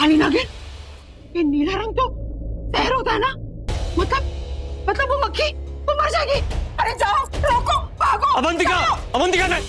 काली नागिन, ये नीला रंग तो जहर होता है ना, मतलब वो मक्खी वो मर जाएगी। अरे जाओ, रोको, भागो। अवंतिका, अवंतिका नहीं।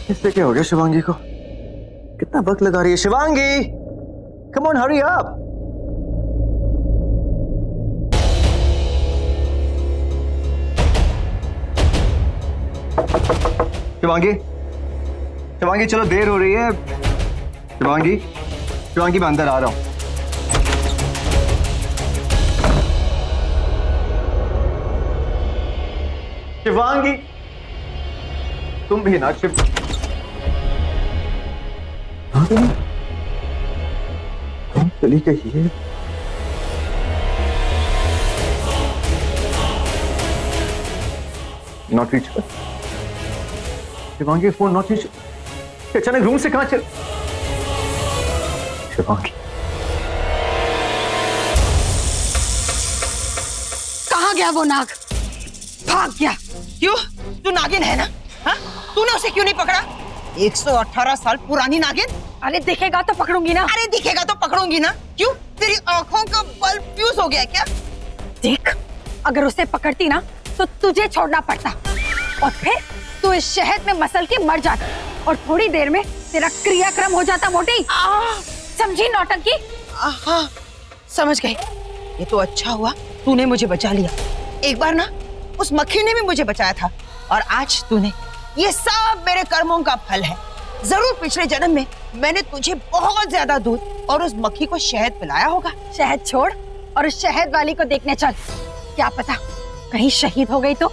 इससे क्या हो गया शिवांगी को? कितना वक्त लगा रही है Shivangi? Come on, hurry up. Shivangi, Shivangi चलो, देर हो रही है। शिवांगी, शिवांगी मैं अंदर आ रहा हूं। शिवांगी, तुम भी ना शिव। चली गई है। Not reach. Shivangi phone not reach. अचानक रूम से कहां चल? शिवांगी कहाँ गया वो नाग? भाग गया। क्यों? तू नागिन है ना? हाँ? तूने उसे क्यों नहीं पकड़ा? 118 साल पुरानी नागिन। अरे दिखेगा तो पकड़ूंगी ना। अरे दिखेगा तो पकड़ूंगी ना। क्यों? तेरी आंखों का बल्ब फ्यूज हो गया क्या? देख, अगर उसे पकड़ती ना तो तुझे छोड़ना पड़ता, और फिर तू इस शहद में मसल के मर जाता, और थोड़ी देर में तेरा क्रियाक्रम हो जाता मोटी। समझी नौटंकी? हाँ, समझ गई। ये तो अच्छा हुआ तूने मुझे बचा लिया। एक बार ना उस मक्खी ने भी मुझे बचाया था, और आज तूने, ये सब मेरे कर्मों का फल है। जरूर पिछले जन्म में मैंने तुझे बहुत ज्यादा दूध और उस मक्खी को शहद पिलाया होगा। शहद छोड़ और उस शहद वाली को देखने चल। क्या पता कहीं शहीद हो गई तो।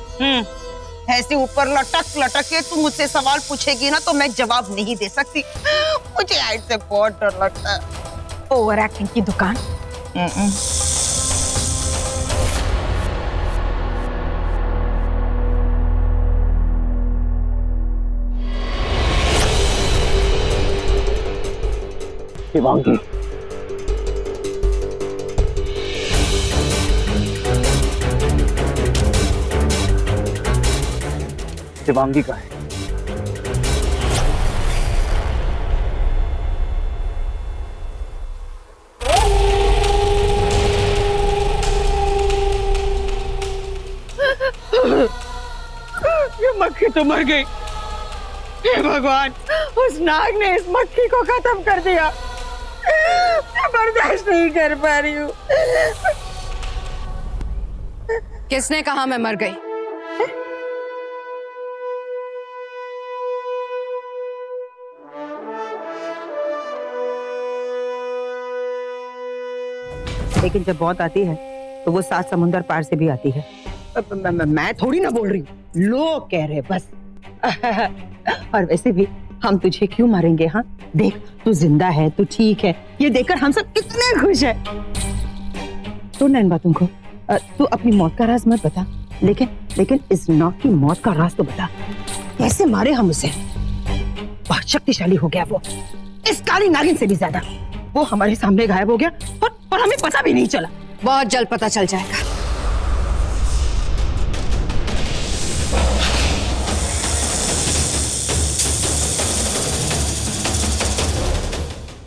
ऐसे ऊपर लटक लटक के तू मुझसे सवाल पूछेगी ना तो मैं जवाब नहीं दे सकती। मुझे ऐसे बहुत डर लगता है। ओवर एक्टिंग की दुकान। शिवांगी, शिवांगी का है। ये मक्खी तो मर गई। हे भगवान, उस नाग ने इस मक्खी को खत्म कर दिया। मैं बर्दाश्त नहीं कर पा रही हूँ। किसने कहा मैं मर गई? लेकिन जब मौत आती है तो वो 7 समुंदर पार से भी आती है। मैं थोड़ी ना बोल रही हूँ, लोग कह रहे बस। और वैसे भी हम तुझे क्यों मारेंगे? हाँ देख, तू जिंदा है, तू ठीक है, ये देखकर हम सब कितने खुश हैं। तो इन बातों को तू अपनी मौत का राज मत बता, लेकिन इस नाग की मौत का राज तो बता। कैसे मारे हम उसे? बहुत शक्तिशाली हो गया वो, इस काली नागिन से भी ज्यादा। वो हमारे सामने गायब हो गया और हमें पता भी नहीं चला। बहुत जल्द पता चल जाएगा।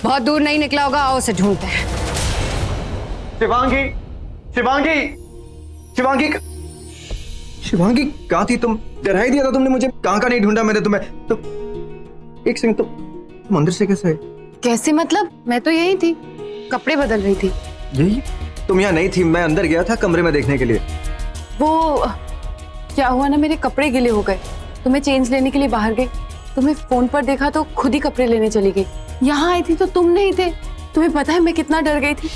बहुत दूर नहीं निकला होगा, आओ उसे ढूंढते हैं। शिवांगी, शिवांगी, शिवांगी, शिवांगी कहाँ थी तुम? डरा ही दिया था तुमने मुझे। कहाँ का नहीं ढूंढा मैंने तुम्हें। एक सेकंड, तुम अंदर से कैसे आए? कैसे मतलब? मैं तो यही थी, कपड़े बदल रही थी। यही? तुम यहाँ नहीं थी, मैं अंदर गया था कमरे में देखने के लिए। वो क्या हुआ ना, मेरे कपड़े गिले हो गए तो मैं चेंज लेने के लिए बाहर गई। तुम्हें फोन पर देखा तो खुद ही कपड़े लेने चली गई। यहाँ आई थी तो तुम नहीं थे। तुम्हें पता है मैं कितना डर गई थी।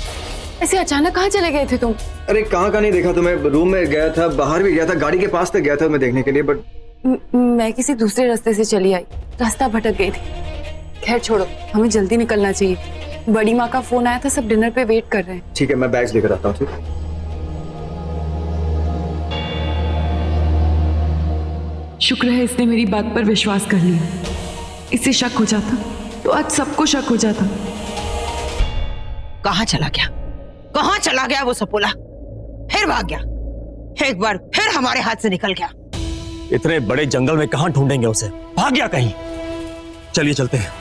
ऐसे अचानक कहाँ चले गए थे तुम? अरे कहाँ का नहीं देखा तुम्हें, रूम में गया था, बाहर भी गया था, गाड़ी के पास तक गया था मैं देखने के लिए, बट मैं किसी दूसरे रास्ते से चली आई, रास्ता भटक गई थी। खैर छोड़ो, हमें जल्दी निकलना चाहिए। बड़ी माँ का फोन आया था, सब डिनर पे वेट कर रहे हैं। ठीक है, मैं बैग्स लेकर आता हूँ। ठीक, शुक्र है इसने मेरी बात पर विश्वास कर लिया। इसे शक हो जाता तो आज सबको शक हो जाता। कहाँ चला गया, कहाँ चला गया वो सपोला? फिर भाग गया, एक बार फिर हमारे हाथ से निकल गया। इतने बड़े जंगल में कहां ढूंढेंगे उसे? भाग गया कहीं। चलिए चलते हैं।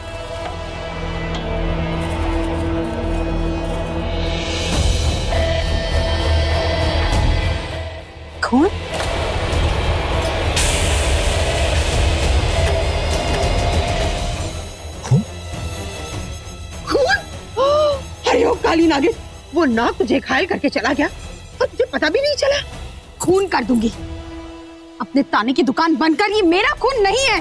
खून? खून? अरे ओ काली नागिन, वो नाग तुझे घायल करके चला गया और तुझे पता भी नहीं चला। खून कर दूंगी। अपने ताने की दुकान बंद कर, ये मेरा खून नहीं है।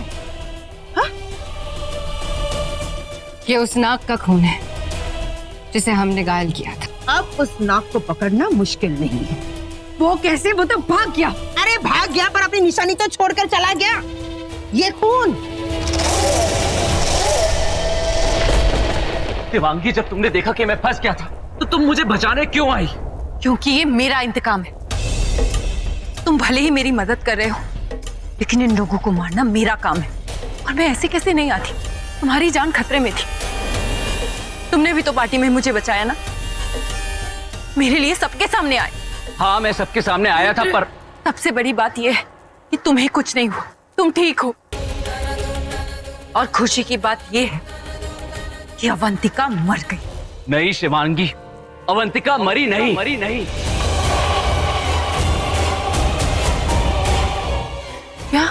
ये उस नाग का खून है जिसे हमने घायल किया था। अब उस नाग को पकड़ना मुश्किल नहीं है। वो कैसे? वो तो भाग गया। अरे भाग गया पर अपनी निशानी तो छोड़कर चला गया। ये खून। शिवांगी, जब तुमने देखा कि मैं फंस गया था तो तुम मुझे बचाने क्यों आई? क्योंकि ये मेरा इंतकाम है। तुम भले ही मेरी मदद कर रहे हो, लेकिन इन लोगों को मारना मेरा काम है। और मैं ऐसे कैसे नहीं आती? तुम्हारी जान खतरे में थी। तुमने भी तो पार्टी में मुझे बचाया ना, मेरे लिए सबके सामने आए। हाँ, मैं सबके सामने आया था, पर सबसे बड़ी बात यह है कि तुम्हें कुछ नहीं हुआ, तुम ठीक हो। और खुशी की बात यह है कि अवंतिका मर गई। नहीं शिवांगी, अवंतिका मरी नहीं। क्या?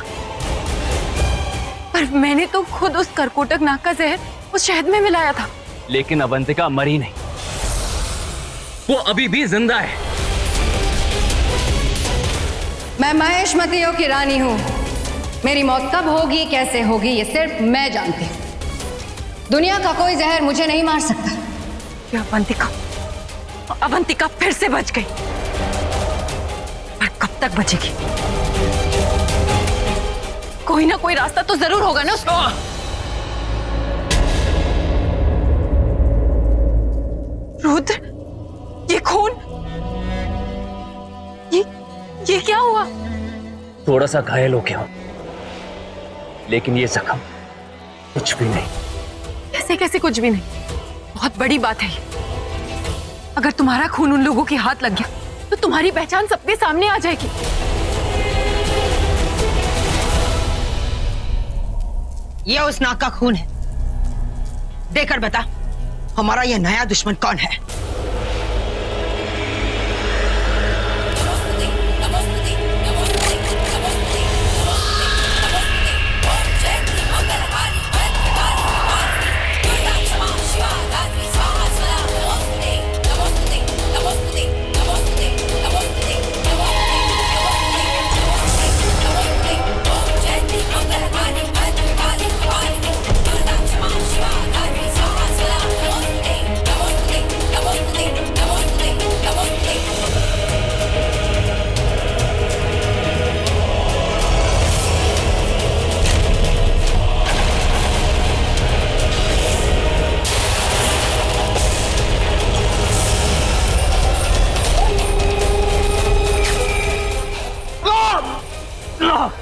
पर मैंने तो खुद उस करकोटक नाग का जहर उस शहद में मिलाया था। लेकिन अवंतिका मरी नहीं, वो अभी भी जिंदा है। मैं महेशमतियों की रानी हूं। मेरी मौत कब होगी, कैसे होगी, ये सिर्फ मैं जानती हूं। दुनिया का कोई जहर मुझे नहीं मार सकता। क्या अवंतिका फिर से बच गई, पर कब तक बचेगी? कोई ना कोई रास्ता तो जरूर होगा ना उसका। रुद्र, ये खून, ये क्या हुआ? थोड़ा सा घायल हो गया, लेकिन ये जख्म कुछ भी नहीं। कैसे कुछ भी नहीं? बहुत बड़ी बात है ये। अगर तुम्हारा खून उन लोगों के हाथ लग गया तो तुम्हारी पहचान सबके सामने आ जाएगी। ये उस नाग का खून है। देकर बता, हमारा ये नया दुश्मन कौन है?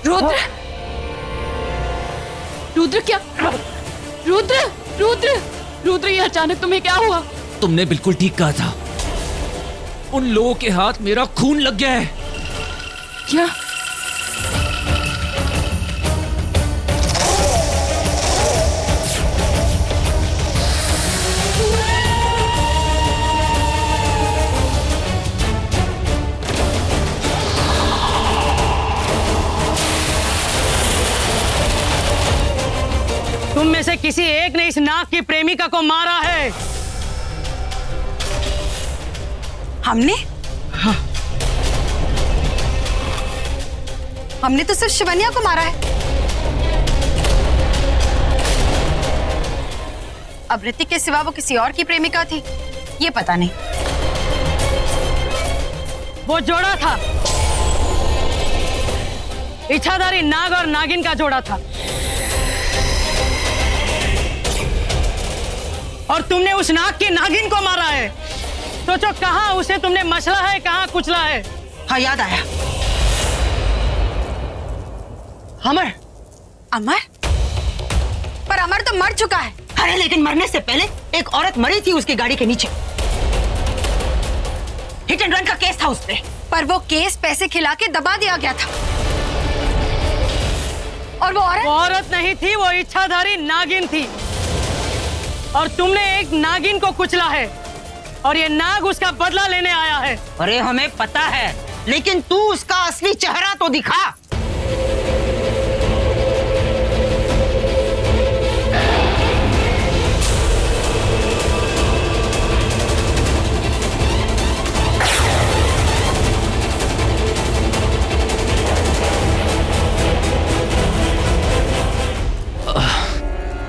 रुद्र, रुद्र क्या? रुद्र, ये अचानक तुम्हें क्या हुआ? तुमने बिल्कुल ठीक कहा था। उन लोगों के हाथ मेरा खून लग गया है। क्या? तुम में से किसी एक ने इस नाग की प्रेमिका को मारा है। हमने? हाँ। हमने तो सिर्फ शिवन्या को मारा है। अब ऋतिक के सिवा वो किसी और की प्रेमिका थी, ये पता नहीं। वो जोड़ा था, इच्छाधारी नाग और नागिन का जोड़ा था, और तुमने उस नाग की नागिन को मारा है। सोचो कहाँ उसे तुमने मसला है, कहाँ कुचला है। हाँ, याद आया। अमर। अमर? पर अमर तो मर चुका है। अरे लेकिन मरने से पहले एक औरत मरी थी उसकी गाड़ी के नीचे। हिट एंड रन का केस था उस पे। पर वो केस पैसे खिला के दबा दिया गया था। और वो औरत नहीं थी, वो इच्छाधारी नागिन थी, और तुमने एक नागिन को कुचला है, और ये नाग उसका बदला लेने आया है। अरे हमें पता है, लेकिन तू उसका असली चेहरा तो दिखा।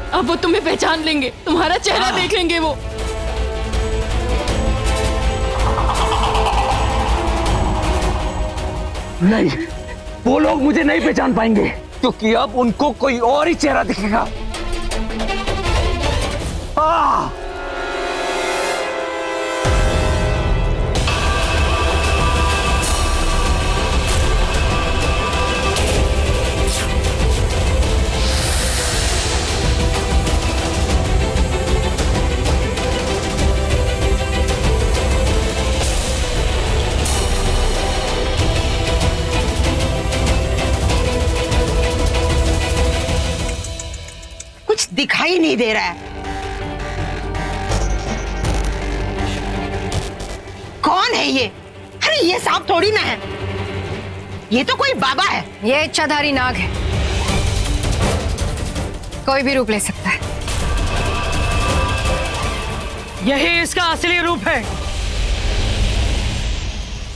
अब वो तुम्हें पहचान लेंगे, तुम्हारा चेहरा देख लेंगे वो। नहीं, वो लोग मुझे नहीं पहचान पाएंगे, क्योंकि अब उनको कोई और ही चेहरा दिखेगा। कुछ दिखाई नहीं दे रहा है। कौन है ये? अरे ये सांप थोड़ी ना है, ये तो कोई बाबा है। ये इच्छाधारी नाग है, कोई भी रूप ले सकता है। यही इसका असली रूप है।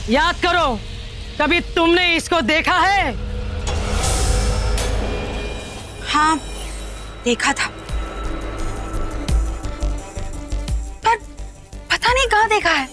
याद करो, कभी तुमने इसको देखा है? हाँ, देखा था, पर पता नहीं कहाँ देखा है।